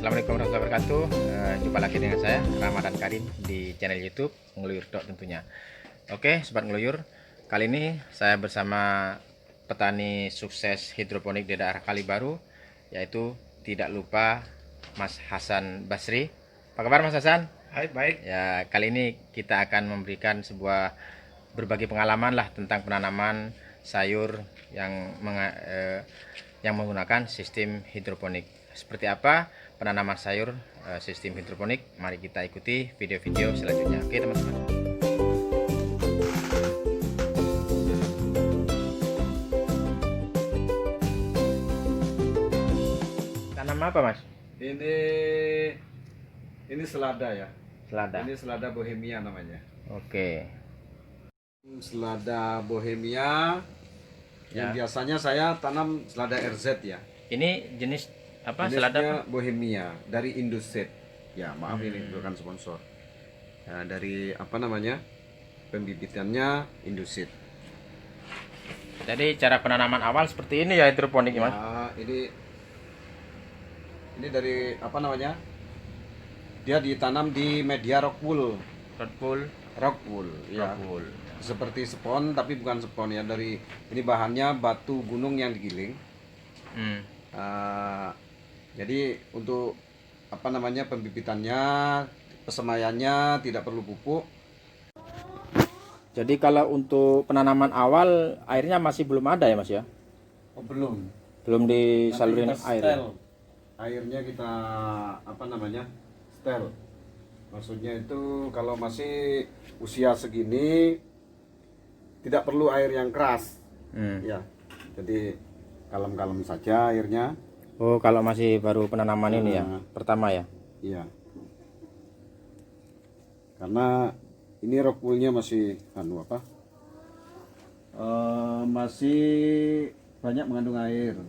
Assalamualaikum warahmatullahi wabarakatuh. Jumpa lagi dengan saya Ramadan Karim di channel YouTube Ngeluyur tentunya. Oke, sobat ngeluyur, kali ini saya bersama petani sukses hidroponik di daerah Kalibaru, yaitu tidak lupa Mas Hasan Basri. Apa kabar Mas Hasan? Baik. Ya, kali ini kita akan memberikan sebuah berbagi pengalaman lah tentang penanaman sayur yang menggunakan sistem hidroponik. Seperti apa penanaman sayur sistem hidroponik? Mari kita ikuti video-video selanjutnya. Oke teman-teman. Tanam apa Mas? Ini selada ya. Selada. Ini selada bohemia namanya. Oke. Selada bohemia. Yang biasanya saya tanam selada RZ ya. Ini jenis apa? Jenisnya Selada apa? bohemia dari Indoseed. Ya, maaf ini bukan sponsor. Ya, dari apa namanya? Pembibitannya Indoseed. Jadi cara penanaman awal seperti ini ya hidroponik Mas. Ya, ini dari apa namanya? Dia ditanam di media rockwool. Rockwool, ya. Rockwool. Seperti spon tapi bukan spon ya, dari ini bahannya batu gunung yang digiling. Jadi untuk apa namanya pembibitannya, pesemaiannya tidak perlu pupuk. Jadi kalau untuk penanaman awal airnya masih belum ada ya Mas ya? Oh, belum. Belum disalurin Nanti kita air. setel. Airnya kita apa namanya? Setel. Maksudnya itu kalau masih usia segini tidak perlu air yang keras. Ya. Jadi kalem-kalem saja airnya. Oh, kalau masih baru penanaman ini ya, pertama ya? Iya. Karena ini rockwoolnya masih masih banyak mengandung air.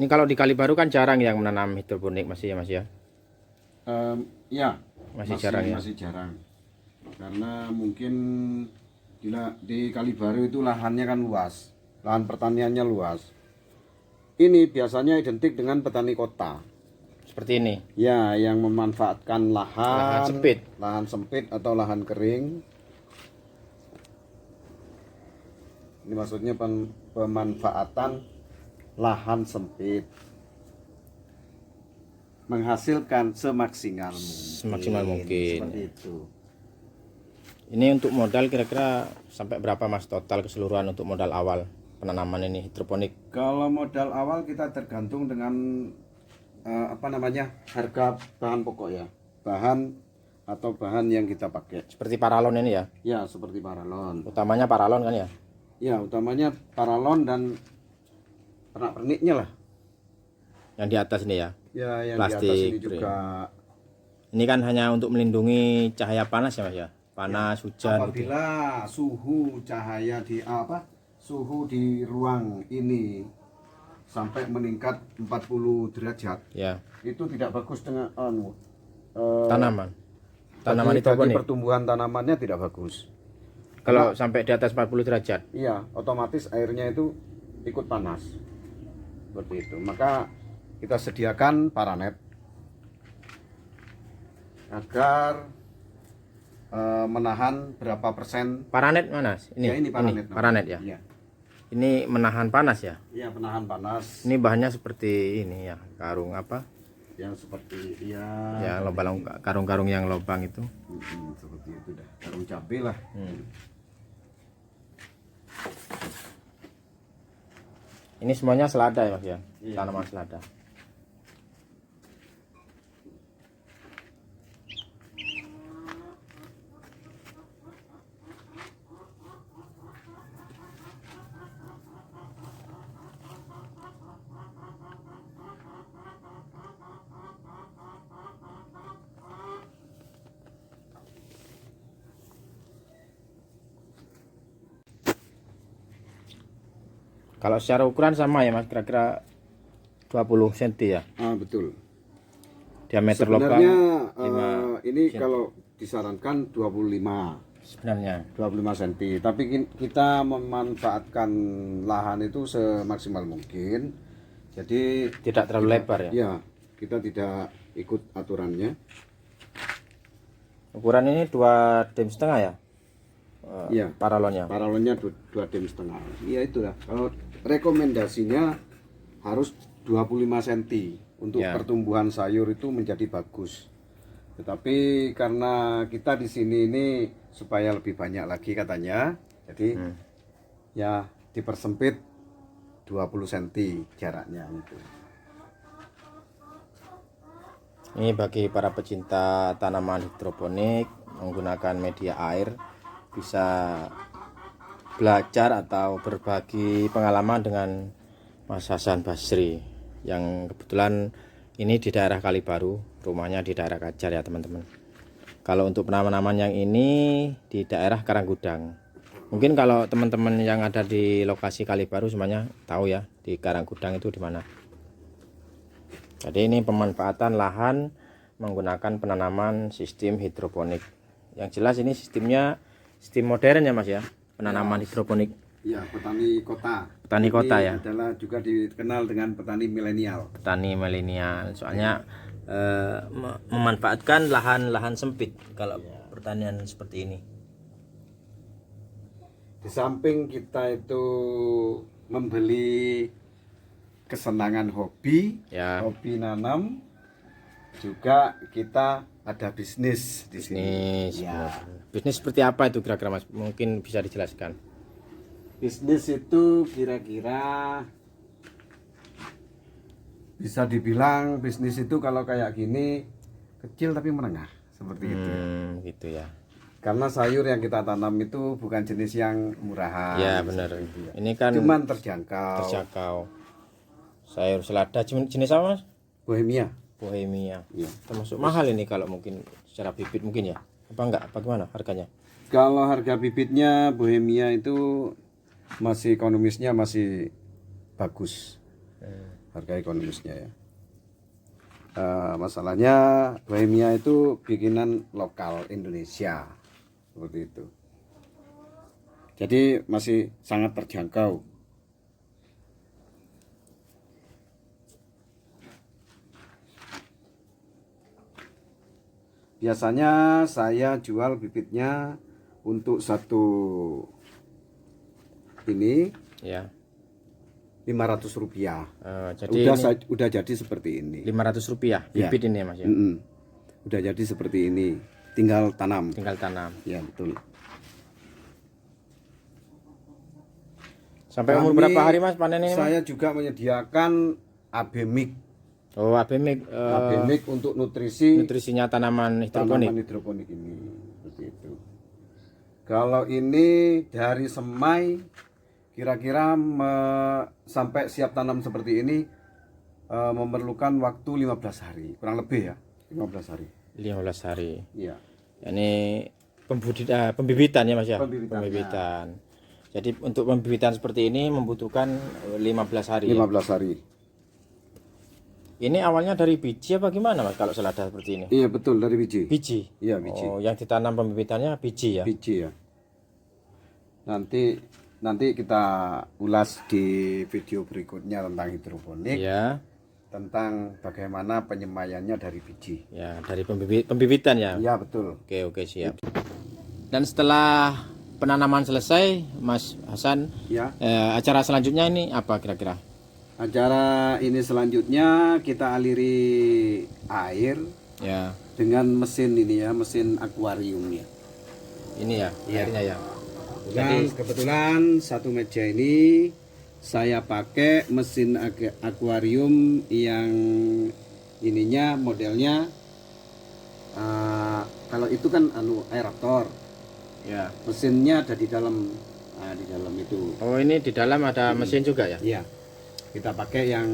Ini kalau di Kalibaru kan jarang yang menanam hidroponik masih ya Mas ya? Ya, Masih jarang ya? Masih jarang. Karena mungkin di Kalibaru itu lahannya kan luas, lahan pertaniannya luas. Ini biasanya identik dengan petani kota. Seperti ini? Ya, yang memanfaatkan lahan sempit atau lahan kering. Ini maksudnya pemanfaatan lahan sempit, menghasilkan semaksimal mungkin. Seperti itu. Ini untuk modal kira-kira sampai berapa Mas total keseluruhan untuk modal awal penanaman ini hidroponik? Kalau modal awal kita tergantung dengan harga bahan pokok ya, bahan yang kita pakai. Seperti paralon ini ya? Ya, seperti paralon. Utamanya paralon kan ya? Ya, utamanya paralon dan pernak-perniknya lah. Yang di atas ini ya? Ya, yang plastik di atas ini juga. Ini kan hanya untuk melindungi cahaya panas ya Mas ya? Panas, hujan. Apabila suhu di ruang ini sampai meningkat 40 derajat, ya, itu tidak bagus dengan tanaman bagi hidroponik. Pertumbuhan tanamannya tidak bagus. Kalau sampai di atas 40 derajat. Iya, otomatis airnya itu ikut panas. Seperti itu. Maka kita sediakan paranet agar menahan berapa persen. Paranet mana? Ini. Ya, ini paranet ya. Iya. Ini menahan panas ya? Iya, menahan panas. Ini bahannya seperti ini ya, karung apa? Yang seperti ya lubang, karung-karung yang lubang itu. Seperti itu dah. Karung cabai lah. Ini semuanya selada ya Mas ya? Iya. Tanaman selada. Kalau secara ukuran sama ya Mas, kira-kira 20 cm ya? Betul. Diameter Sebenarnya lubang ini cm. kalau disarankan 25 sebenarnya. 25 cm. Tapi kita memanfaatkan lahan itu semaksimal mungkin. Jadi Tidak terlalu lebar ya. ya, kita tidak ikut aturannya. Ukuran ini 2,5 ya. Iya. Paralonnya. Paralonnya 2,5 cm. Iya itulah. Kalau rekomendasinya harus 25 cm untuk Ya. pertumbuhan sayur itu menjadi bagus. Tetapi karena kita di sini ini supaya lebih banyak lagi katanya, jadi ya dipersempit 20 cm jaraknya itu. Ini bagi para pecinta tanaman hidroponik menggunakan media air, bisa belajar atau berbagi pengalaman dengan Mas Hasan Basri yang kebetulan ini di daerah Kalibaru, rumahnya di daerah Kajar ya teman-teman. Kalau untuk penanaman yang ini di daerah Karanggudang. Mungkin kalau teman-teman yang ada di lokasi Kalibaru semuanya tahu ya, di Karanggudang itu di mana. Jadi ini pemanfaatan lahan menggunakan penanaman sistem hidroponik. Yang jelas ini sistemnya sistem modern ya Mas ya, penanaman hidroponik. Ya, petani kota. Petani kota ya. Adalah juga dikenal dengan petani milenial. Petani milenial. Soalnya memanfaatkan lahan-lahan sempit kalau pertanian seperti ini. Di samping kita itu membeli kesenangan hobi, Ya. hobi nanam, juga kita ada bisnis di sini. Bisnis. Ya. Bisnis seperti apa itu kira-kira Mas? Mungkin bisa dijelaskan. Bisnis itu kira-kira bisa dibilang bisnis itu kalau kayak gini kecil tapi menengah seperti itu. Gitu ya. Karena sayur yang kita tanam itu bukan jenis yang murahan. Ya benar. Ini kan Cuman terjangkau. terjangkau. Sayur selada jenis apa Mas? Bohemia. Bohemia. Iya. Termasuk mahal ini kalau mungkin secara bibit mungkin ya. Apa enggak? Apa gimana harganya? Kalau harga bibitnya Bohemia itu masih ekonomisnya masih bagus. Harga ekonomisnya ya. Masalahnya Bohemia itu bikinan lokal Indonesia seperti itu. Jadi masih sangat terjangkau. Biasanya saya jual bibitnya untuk satu ini Ya. Rp500. Jadi Udah jadi seperti ini. Rp500 Ya. bibit ini ya Mas ya. Udah jadi seperti ini. Tinggal tanam. Tinggal tanam. Ya betul. Sampai umur Kami- berapa hari Mas panen ini Mas? Saya juga menyediakan AB mix. Oh, ABMIC AB mix untuk nutrisi nutrisinya tanaman hidroponik. tanaman hidroponik ini. Seperti itu. Kalau ini dari semai kira-kira sampai siap tanam seperti ini memerlukan waktu 15 hari, kurang lebih ya, 15 hari. 15 hari. Iya. Ini pembibitan ya Mas ya? Pembibitan, Pembibitan. Jadi untuk pembibitan seperti ini membutuhkan 15 hari. 15 hari. Ini awalnya dari biji apa gimana Mas kalau selada seperti ini? Iya betul, dari biji. Biji. Iya biji. Oh, yang ditanam pembibitannya biji ya? Biji ya. Nanti kita ulas di video berikutnya tentang hidroponik, Iya. tentang bagaimana penyemaiannya dari biji. Ya, dari pembibitan ya. Iya betul. Oke, siap. Dan setelah penanaman selesai, Mas Hasan, Ya. acara selanjutnya ini apa kira-kira? Acara ini selanjutnya kita aliri air Ya, dengan mesin ini ya, mesin akuariumnya. ini ya, Iya. airnya ya. Dan kebetulan satu meja ini saya pakai mesin akuarium yang ininya modelnya kalau itu kan aerator. Ya. Mesinnya ada di dalam itu. Oh, ini di dalam ada mesin juga ya? Iya. Kita pakai yang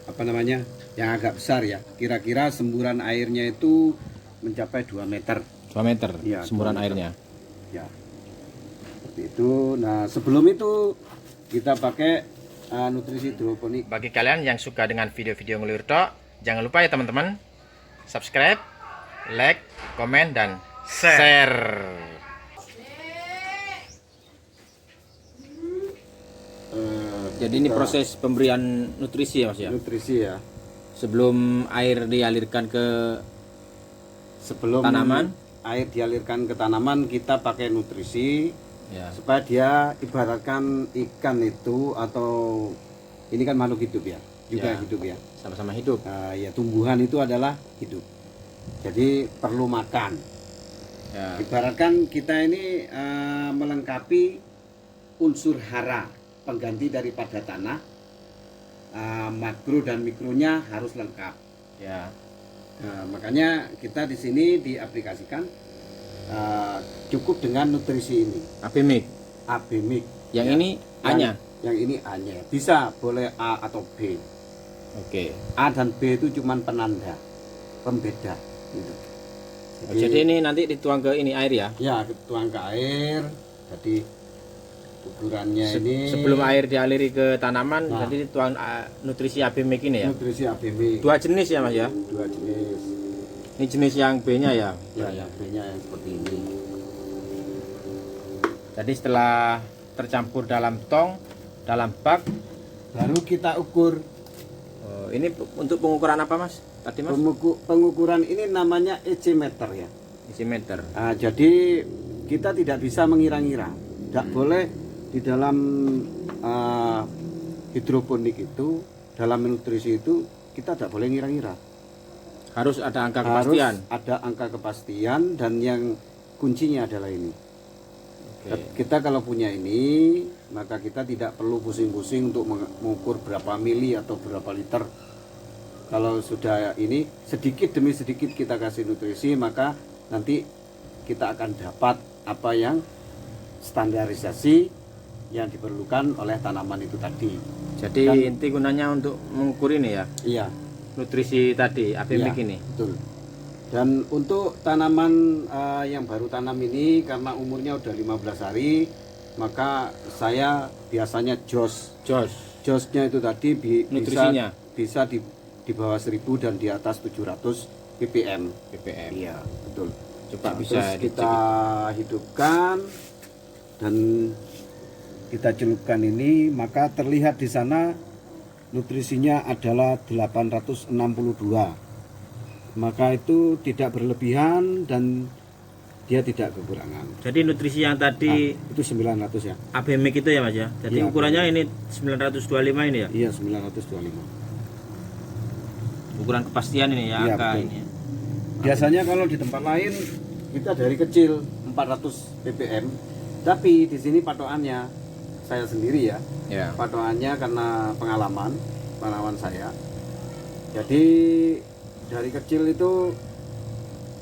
apa namanya? Yang agak besar ya. Kira-kira semburan airnya itu mencapai 2 meter. 2 meter Iya, semburan 2 meter. airnya. Ya. Seperti itu. Nah, sebelum itu kita pakai nutrisi hidroponik. Bagi kalian yang suka dengan video-video ngeluyur tok, jangan lupa ya teman-teman, subscribe, like, komen, dan Share. share. Jadi ini proses pemberian nutrisi ya Mas ya? nutrisi ya. Sebelum air dialirkan ke Sebelum tanaman? air dialirkan ke tanaman, kita pakai nutrisi Ya. supaya dia ibaratkan ikan itu, atau ini kan makhluk hidup ya, juga Ya. hidup ya. Sama-sama hidup. Ya, tumbuhan itu adalah hidup. Jadi perlu makan. Ya. Ibaratkan kita ini melengkapi unsur hara, pengganti daripada tanah. Makro dan mikronya harus lengkap. Ya. Nah, makanya kita di sini diaplikasikan cukup dengan nutrisi ini, Apimik. Abimik. Yang Ya. ini A-nya. Yang ini A-nya. Bisa boleh A atau B. Oke. A dan B itu cuman penanda, pembeda. Gitu. Jadi ini nanti dituang ke ini air ya. Ya, tuang ke air. Jadi ukurannya ini Sebelum air dialiri ke tanaman, Nah. nanti dituang nutrisi Apimik ini ya. nutrisi Abimik. Dua jenis ya Mas ya. Dua jenis. Ini jenis yang B-nya ya. Ya, yang B-nya yang seperti ini. Jadi setelah tercampur dalam tong, dalam bak, Baru kita ukur. ini untuk pengukuran apa Mas? Tadi Mas? Pengukuran ini namanya EC meter ya. Isi meter. Jadi kita tidak bisa mengira-ngira. Tidak boleh di dalam hidroponik itu, dalam nutrisi itu kita tidak boleh ngira-ngira. Harus ada angka Harus kepastian. ada angka kepastian, dan yang kuncinya adalah ini. Oke. Kita kalau punya ini, maka kita tidak perlu pusing-pusing untuk mengukur berapa mili atau berapa liter. Kalau sudah ini, sedikit demi sedikit kita kasih nutrisi, maka nanti kita akan dapat apa yang standarisasi yang diperlukan oleh tanaman itu tadi. Jadi Dan- inti gunanya untuk mengukur ini ya, Iya, nutrisi tadi, Apimik iya, ini. betul. Dan untuk tanaman yang baru tanam ini, karena umurnya udah 15 hari, maka saya biasanya jos. Josnya itu tadi Nutrisinya? bisa di bawah 1000 dan di atas 700 ppm. ppm. Iya, betul. Coba Terus bisa kita hidupkan dan kita celupkan ini, maka terlihat di sana nutrisinya adalah 862. Maka itu tidak berlebihan dan dia tidak kekurangan. Jadi nutrisi yang tadi Itu 900 ya. Apimik itu ya Mas ya. Jadi Iya, ukurannya ini 925 ini ya. Iya, 925. Ukuran kepastian ini ya, Iya, angka betul. ini ya. Biasanya kalau di tempat lain kita dari kecil 400 ppm, tapi di sini patokannya saya sendiri ya. Ya. Patokannya karena pengalaman saya. Jadi dari kecil itu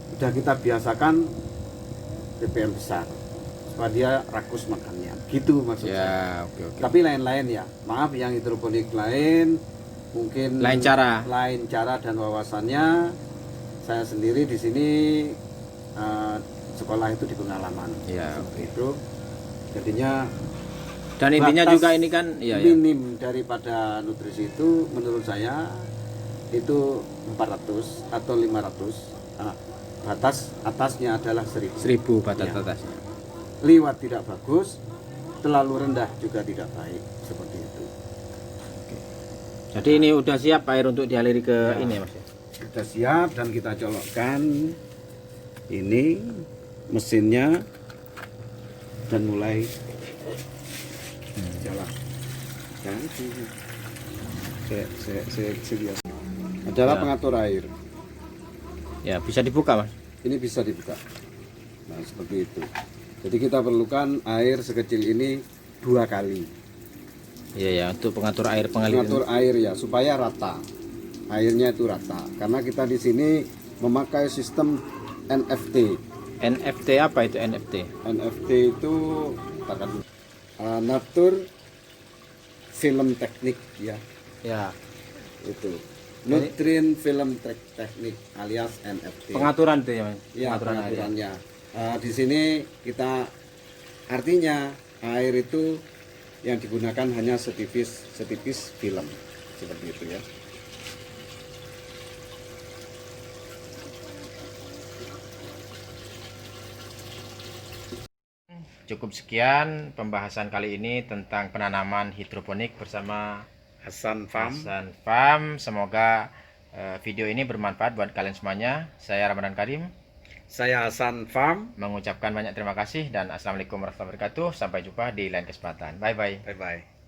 sudah kita biasakan ppm besar supaya dia rakus makannya. Gitu maksud saya. Ya, oke. Tapi lain-lain ya. Maaf yang hidroponik lain mungkin Lain cara. lain cara dan wawasannya. Saya sendiri di sini sekolah itu di pengalaman. Ya, oke. Itu jadinya Dan intinya batas juga ini kan ya, minim daripada nutrisi itu menurut saya itu 400 atau 500. Batas atasnya adalah 1000. 1000 batas Iya. atasnya. Liwat tidak bagus, terlalu rendah juga tidak baik, seperti itu. Jadi ini udah siap air untuk dialiri ke ini ya Mas ya. Sudah siap dan kita colokkan ini mesinnya dan mulai jalan. Dan saya adalah Ya. pengatur air. Ya, bisa dibuka Mas. Ini bisa dibuka. Nah, seperti itu. Jadi kita perlukan air sekecil ini 2 kali. Iya ya, untuk pengatur air pengaliran. Mengatur air ya supaya rata. Airnya itu rata. Karena kita di sini memakai sistem NFT. NFT apa itu NFT? NFT itu katakan Natur Film Teknik ya, Ya, itu. Nutrien Film Teknik alias NFT. pengaturan tuh ya Mas. Ya, Pengaturan air. pengaturannya. Di sini kita artinya air itu yang digunakan hanya setipis film seperti itu ya. cukup sekian pembahasan kali ini tentang penanaman hidroponik bersama Hasan Farm. Hasan Farm. Semoga video ini bermanfaat buat kalian semuanya. Saya Ramadan Karim, Saya Hasan Farm. mengucapkan banyak terima kasih dan assalamualaikum warahmatullahi wabarakatuh. Sampai jumpa di lain kesempatan. Bye bye. Bye bye.